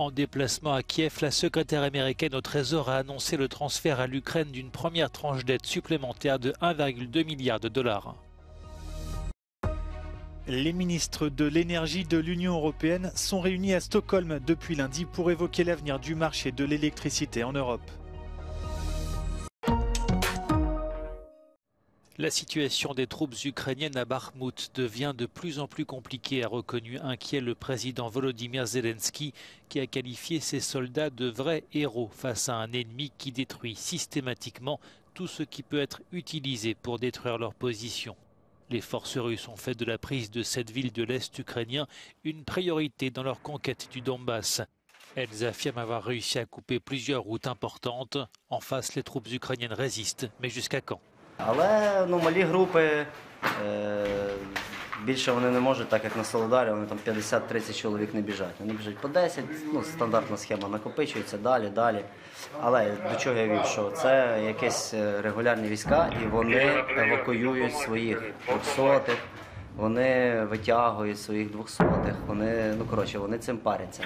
En déplacement à Kiev, la secrétaire américaine au Trésor a annoncé le transfert à l'Ukraine d'une première tranche d'aide supplémentaire de 1,2 milliard de dollars. Les ministres de l'énergie de l'Union européenne sont réunis à Stockholm depuis lundi pour évoquer l'avenir du marché de l'électricité en Europe. La situation des troupes ukrainiennes à Bakhmout devient de plus en plus compliquée, a reconnu inquiet le président Volodymyr Zelensky, qui a qualifié ses soldats de vrais héros face à un ennemi qui détruit systématiquement tout ce qui peut être utilisé pour détruire leur position. Les forces russes ont fait de la prise de cette ville de l'Est ukrainien une priorité dans leur conquête du Donbass. Elles affirment avoir réussi à couper plusieurs routes importantes. En face, les troupes ukrainiennes résistent, mais jusqu'à quand? Але малі групи, більше вони не можуть, так як на Солидарі, вони там 50-30 чоловік не біжать. Вони біжать по 10, стандартна схема, накопичується далі. Але до чого я вів, що це якісь регулярні війська, і вони евакуюють своїх 300-х, вони витягують своїх 200-х, вони цим паряться.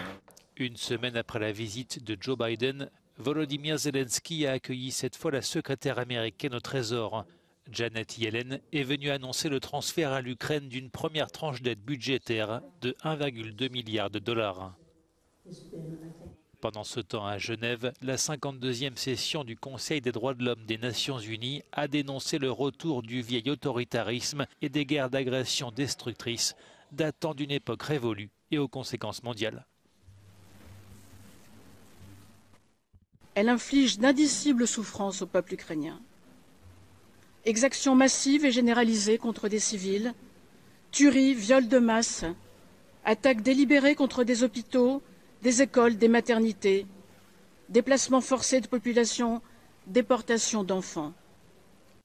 Une semaine après la visite de Joe Biden, Volodymyr Zelensky a accueilli cette fois la secrétaire américaine au Trésor. Janet Yellen est venue annoncer le transfert à l'Ukraine d'une première tranche d'aide budgétaire de 1,2 milliard de dollars. Pendant ce temps, à Genève, la 52e session du Conseil des droits de l'homme des Nations Unies a dénoncé le retour du vieil autoritarisme et des guerres d'agression destructrices datant d'une époque révolue et aux conséquences mondiales. Elle inflige d'indicibles souffrances au peuple ukrainien. Exactions massives et généralisées contre des civils, tueries, viols de masse, attaques délibérées contre des hôpitaux, des écoles, des maternités, déplacements forcés de population, déportation d'enfants.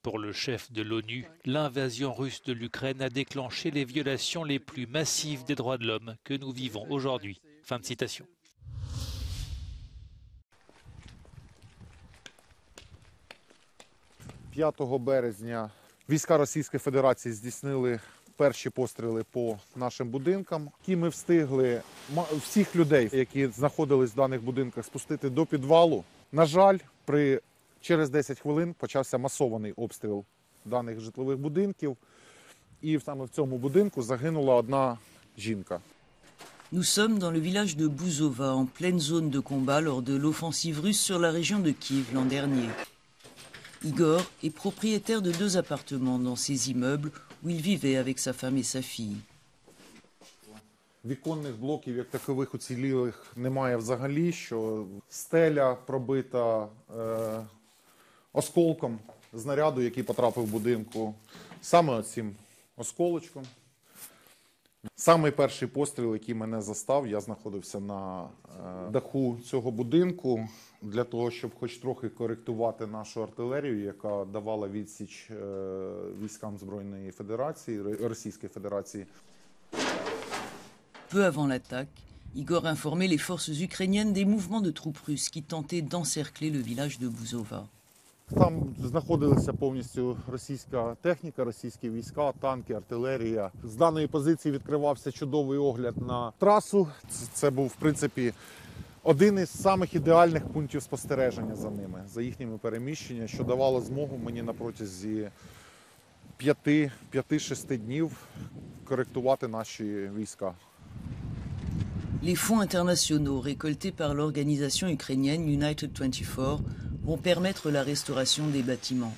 Pour le chef de l'ONU, l'invasion russe de l'Ukraine a déclenché les violations les plus massives des droits de l'homme que nous vivons aujourd'hui. Fin de citation. – 5 березня війська Російської Федерації здійснили перші постріли по нашим будинкам. І ми встигли всіх людей, які знаходились в даних будинках, спустити до підвалу. На жаль, через 10 хвилин почався масований обстріл даних житлових будинків. І саме в цьому будинку загинула одна жінка. Nous sommes dans le village de Bouzova, en pleine zone de combat lors de l'offensive russe sur la région de Kiev l'an dernier. Igor est propriétaire de 2 appartements dans ces immeubles où il vivait avec sa femme et sa fille. Віконних блоків, як такових уцілілих, немає взагалі, що стеля пробита осколком знаряду, який потрапив в будинку, саме цим осколочком. Самий перший постріл, який мене застав, я знаходився на даху цього будинку, для того, щоб хоч трохи коректувати нашу артилерію, яка давала відсіч військам Збройної Федерації, Російської Федерації. Peu avant l'attaque, Igor informait les forces ukrainiennes des mouvements de troupes russes qui tentaient d'encercler le village de Bouzova. Там знаходилася повністю російська техніка, російські війська, танки, артилерія. З даної позиції відкривався чудовий огляд на трасу. Це був, в принципі, один із самих ідеальних пунктів спостереження за ними, за їхніми переміщеннями, що давало змогу мені на протязі 5-6 днів коректувати наші війська. Les fonds internationaux récoltés par l'organisation ukrainienne United 24 vont permettre la restauration des bâtiments.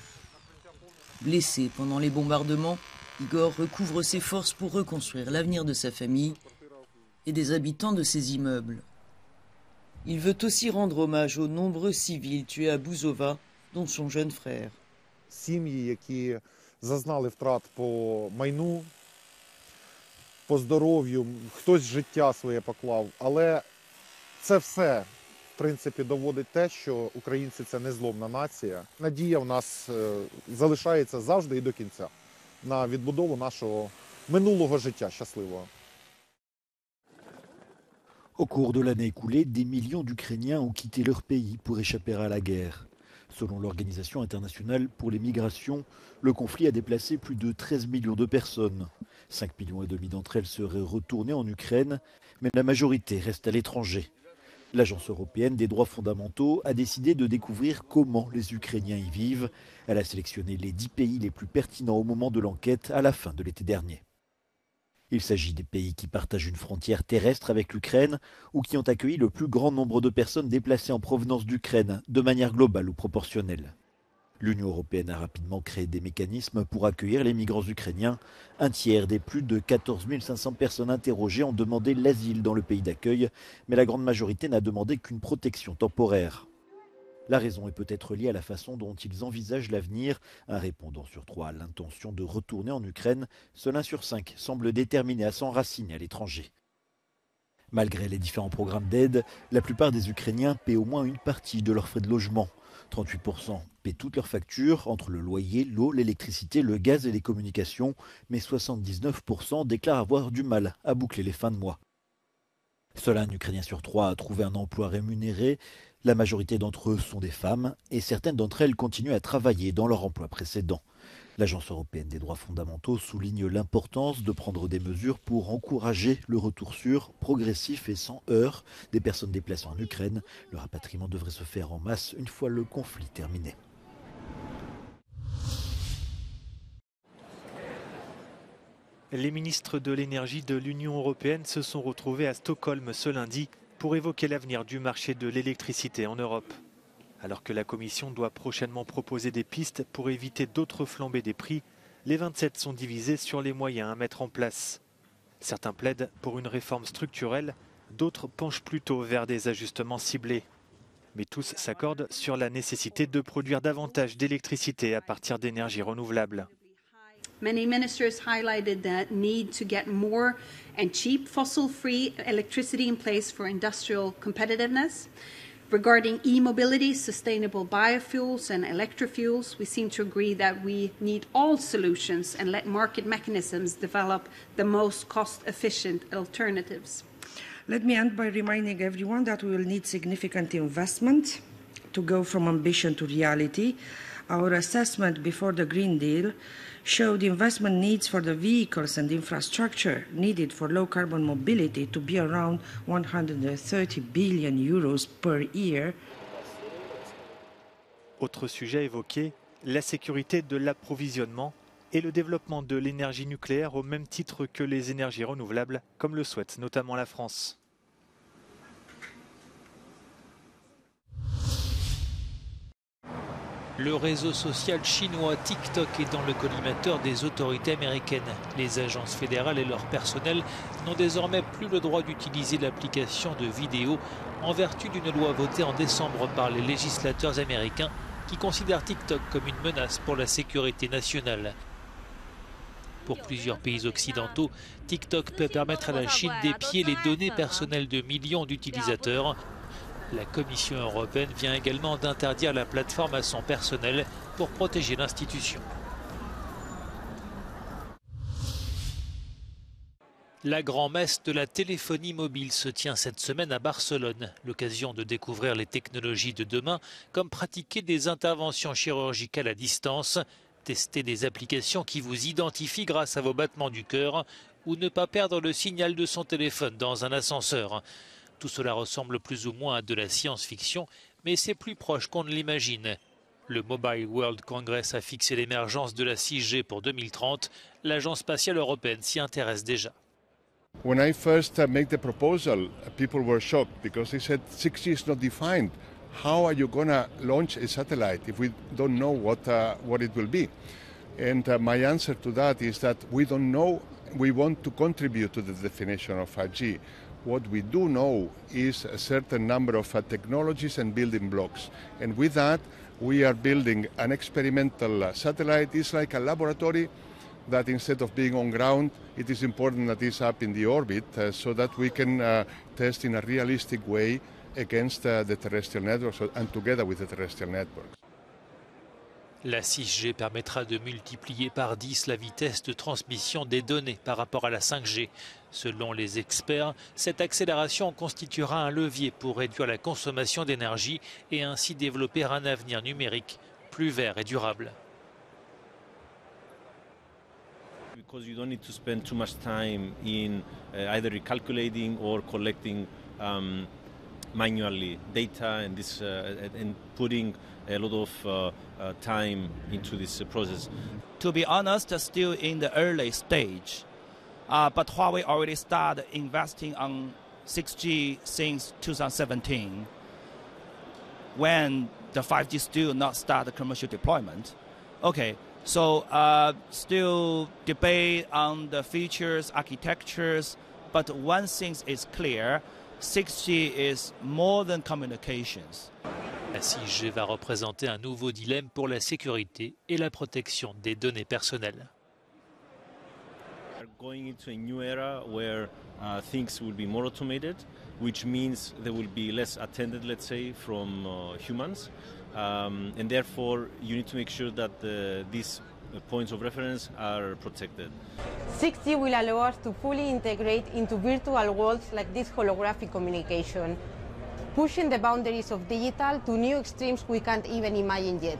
Blessé pendant les bombardements, Igor recouvre ses forces pour reconstruire l'avenir de sa famille et des habitants de ses immeubles. Il veut aussi rendre hommage aux nombreux civils tués à Bouzova, dont son jeune frère. Сім'ї, які зазнали втрат по майну, по здоров'ю, хтось життя своє поклав, але це все, в принципі, доводить те, що українці – це незломна нація. Надія в нас залишається завжди і до кінця на відбудову нашого минулого життя щасливого. Au cours de l'année écoulée, des millions d'Ukrainiens ont quitté leur pays pour échapper à la guerre. Selon l'Organisation internationale pour les migrations, le conflit a déplacé plus de 13 millions de personnes. 5,5 millions d'entre elles seraient retournées en Ukraine, mais la majorité reste à l'étranger. L'Agence européenne des droits fondamentaux a décidé de découvrir comment les Ukrainiens y vivent. Elle a sélectionné les 10 pays les plus pertinents au moment de l'enquête à la fin de l'été dernier. Il s'agit des pays qui partagent une frontière terrestre avec l'Ukraine ou qui ont accueilli le plus grand nombre de personnes déplacées en provenance d'Ukraine, de manière globale ou proportionnelle. L'Union européenne a rapidement créé des mécanismes pour accueillir les migrants ukrainiens. Un tiers des plus de 14 500 personnes interrogées ont demandé l'asile dans le pays d'accueil, mais la grande majorité n'a demandé qu'une protection temporaire. La raison est peut-être liée à la façon dont ils envisagent l'avenir. Un répondant sur 3 a l'intention de retourner en Ukraine. Seul 1 sur 5 semble déterminé à s'enraciner à l'étranger. Malgré les différents programmes d'aide, la plupart des Ukrainiens paient au moins une partie de leurs frais de logement. 38% paient toutes leurs factures, entre le loyer, l'eau, l'électricité, le gaz et les communications, mais 79% déclarent avoir du mal à boucler les fins de mois. Seul un Ukrainien sur 3 a trouvé un emploi rémunéré. La majorité d'entre eux sont des femmes et certaines d'entre elles continuent à travailler dans leur emploi précédent. L'Agence européenne des droits fondamentaux souligne l'importance de prendre des mesures pour encourager le retour sûr, progressif et sans heurts des personnes déplacées en Ukraine. Le rapatriement devrait se faire en masse une fois le conflit terminé. Les ministres de l'énergie de l'Union européenne se sont retrouvés à Stockholm ce lundi pour évoquer l'avenir du marché de l'électricité en Europe. Alors que la Commission doit prochainement proposer des pistes pour éviter d'autres flambées des prix, les 27 sont divisés sur les moyens à mettre en place. Certains plaident pour une réforme structurelle, d'autres penchent plutôt vers des ajustements ciblés. Mais tous s'accordent sur la nécessité de produire davantage d'électricité à partir d'énergies renouvelables. Many ministers highlighted the need to get more and cheap fossil-free electricity in place for industrial competitiveness. Regarding e-mobility, sustainable biofuels and electrofuels, we seem to agree that we need all solutions and let market mechanisms develop the most cost-efficient alternatives. Let me end by reminding everyone that we will need significant investment to go from ambition to reality. Our assessment before the Green Deal showed investment needs for the vehicles and infrastructure needed for low-carbon mobility to be around 130 billion euros per year. Autre sujet évoqué, la sécurité de l'approvisionnement et le développement de l'énergie nucléaire au même titre que les énergies renouvelables, comme le souhaite notamment la France. Le réseau social chinois TikTok est dans le collimateur des autorités américaines. Les agences fédérales et leur personnel n'ont désormais plus le droit d'utiliser l'application de vidéo en vertu d'une loi votée en décembre par les législateurs américains qui considèrent TikTok comme une menace pour la sécurité nationale. Pour plusieurs pays occidentaux, TikTok peut permettre à la Chine d'épier les données personnelles de millions d'utilisateurs. La Commission européenne vient également d'interdire la plateforme à son personnel pour protéger l'institution. La grand-messe de la téléphonie mobile se tient cette semaine à Barcelone. L'occasion de découvrir les technologies de demain, comme pratiquer des interventions chirurgicales à distance, tester des applications qui vous identifient grâce à vos battements du cœur ou ne pas perdre le signal de son téléphone dans un ascenseur. Tout cela ressemble plus ou moins à de la science-fiction, mais c'est plus proche qu'on ne l'imagine. Le Mobile World Congress a fixé l'émergence de la 6G pour 2030. L'Agence spatiale européenne s'y intéresse déjà. When I first made the proposal, people were shocked because they said 6G is not defined. How are you going to launch a satellite if we don't know what it will be? And my answer to that is that we don't know. We want to contribute to the definition of 5G. What we do know is a certain number of technologies and building blocks. And with that, we are building an experimental satellite. It's like a laboratory that instead of being on ground, it is important that it's up in the orbit so that we can test in a realistic way against the terrestrial networks and together with the terrestrial networks. La 6G permettra de multiplier par 10 la vitesse de transmission des données par rapport à la 5G. Selon les experts, cette accélération constituera un levier pour réduire la consommation d'énergie et ainsi développer un avenir numérique plus vert et durable. Because you don't need to spend too much time in either recalculating or collecting manually data and this and putting a lot of time into this process. To be honest, still in the early stage, but Huawei already started investing on 6G since 2017, when the 5G still not start the commercial deployment. Okay, so still debate on the features, architectures, but one thing is clear, 6G is more than communications. La 6G va représenter un nouveau dilemme pour la sécurité et la protection des données personnelles. We're going into a new era where things will be more automated, which means there will be less attended, let's say, from humans. And therefore, you need to make sure that these points of reference are protected. 6G will allow us to fully integrate into virtual worlds like this holographic communication, pushing the boundaries of digital to new extremes we can't even imagine yet.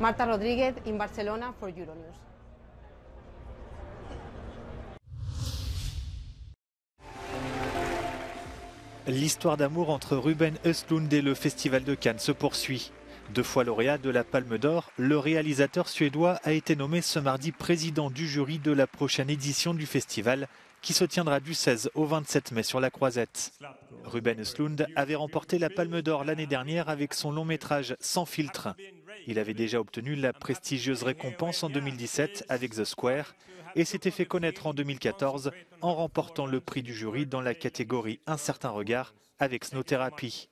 Marta Rodríguez in Barcelona for Euronews. L'histoire d'amour entre Ruben Östlund et le Festival de Cannes se poursuit. 2 fois lauréat de la Palme d'Or, le réalisateur suédois a été nommé ce mardi président du jury de la prochaine édition du festival qui se tiendra du 16 au 27 mai sur la Croisette. Ruben Östlund avait remporté la Palme d'Or l'année dernière avec son long métrage Sans filtre. Il avait déjà obtenu la prestigieuse récompense en 2017 avec The Square et s'était fait connaître en 2014 en remportant le prix du jury dans la catégorie Un certain regard avec Snow Therapy.